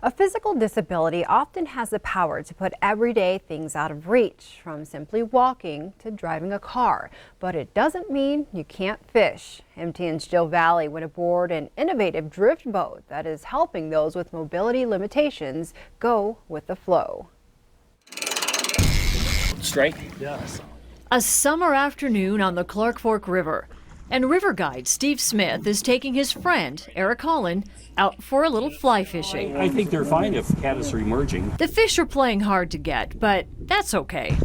A physical disability often has the power to put everyday things out of reach, from simply walking to driving a car. But it doesn't mean you can't fish. MTN's Jill Valley went aboard an innovative drift boat that is helping those with mobility limitations go with the flow. Strike? Yes. A summer afternoon on the Clark Fork River, and river guide Steve Smith is taking his friend, Eric Holland, out for a little fly fishing. I think they're fine if caddis are emerging. The fish are playing hard to get, but that's okay.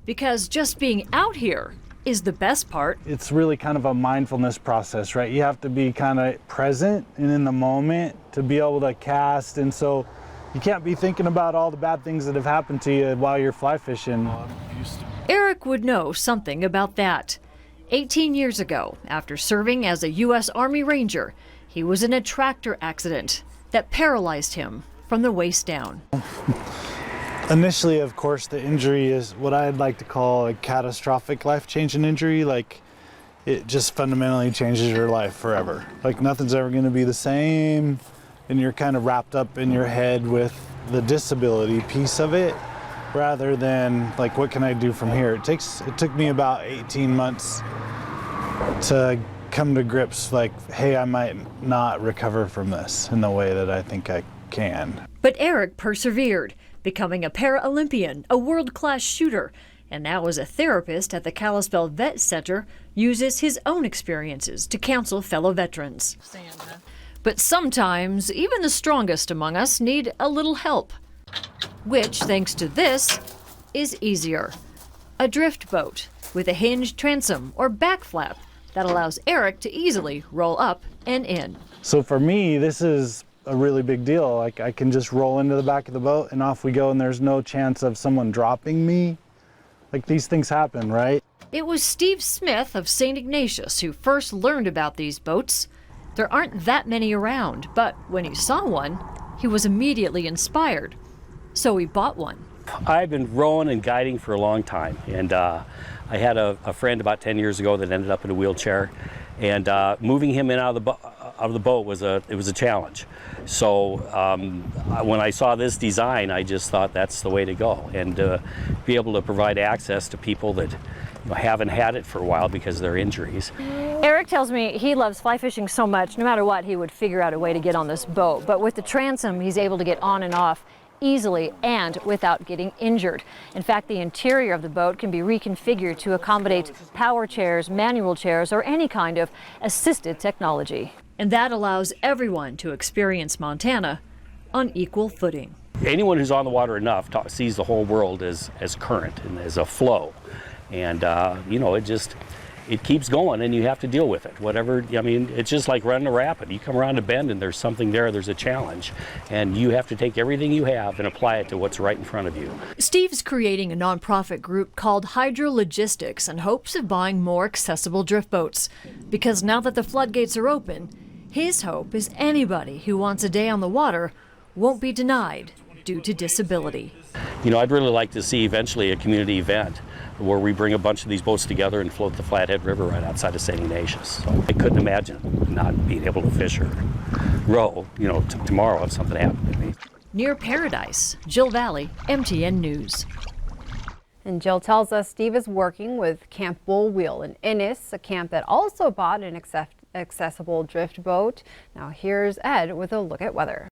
Because just being out here is the best part. It's really kind of a mindfulness process, right? You have to be kind of present and in the moment to be able to cast, and so you can't be thinking about all the bad things that have happened to you while you're fly fishing. Eric would know something about that. 18 years ago, after serving as a U.S. Army Ranger, he was in a tractor accident that paralyzed him from the waist down. Initially, of course, the injury is what I'd like to call a catastrophic life-changing injury. Like, it just fundamentally changes your life forever. Like, nothing's ever going to be the same, and you're kind of wrapped up in your head with the disability piece of it, rather than like, what can I do from here? It took me about 18 months to come to grips, like, hey, I might not recover from this in the way that I think I can. But Eric persevered, becoming a Paralympian, a world-class shooter, and now as a therapist at the Kalispell Vet Center, uses his own experiences to counsel fellow veterans. But sometimes, even the strongest among us need a little help, which, thanks to this, is easier. A drift boat with a hinged transom or back flap that allows Eric to easily roll up and in. So for me, this is a really big deal. Like, I can just roll into the back of the boat and off we go, and there's no chance of someone dropping me. Like, these things happen, right? It was Steve Smith of St. Ignatius who first learned about these boats. There aren't that many around, but when he saw one, he was immediately inspired. So he bought one. I've been rowing and guiding for a long time, and I had a friend about 10 years ago that ended up in a wheelchair, and moving him in out of the boat was a challenge. So when I saw this design, I just thought that's the way to go, and be able to provide access to people that haven't had it for a while because of their injuries. Eric tells me he loves fly fishing so much, no matter what, he would figure out a way to get on this boat. But with the transom, he's able to get on and off easily and without getting injured. In fact, the interior of the boat can be reconfigured to accommodate power chairs, manual chairs, or any kind of assisted technology. And that allows everyone to experience Montana on equal footing. Anyone who's on the water enough sees the whole world as current and as a flow. And, it keeps going, and you have to deal with it. Whatever, I mean, it's just like running a rapid. You come around a bend and there's something there's a challenge. And you have to take everything you have and apply it to what's right in front of you. Steve's creating a nonprofit group called Hydro Logistics in hopes of buying more accessible drift boats. Because now that the floodgates are open, his hope is anybody who wants a day on the water won't be denied due to disability. I'd really like to see eventually a community event where we bring a bunch of these boats together and float the Flathead River right outside of St. Ignatius. So I couldn't imagine not being able to fish or row, tomorrow if something happened to me. Near Paradise, Jill Valley, MTN News. And Jill tells us Steve is working with Camp Bull Wheel in Ennis, a camp that also bought an accessible drift boat. Now here's Ed with a look at weather.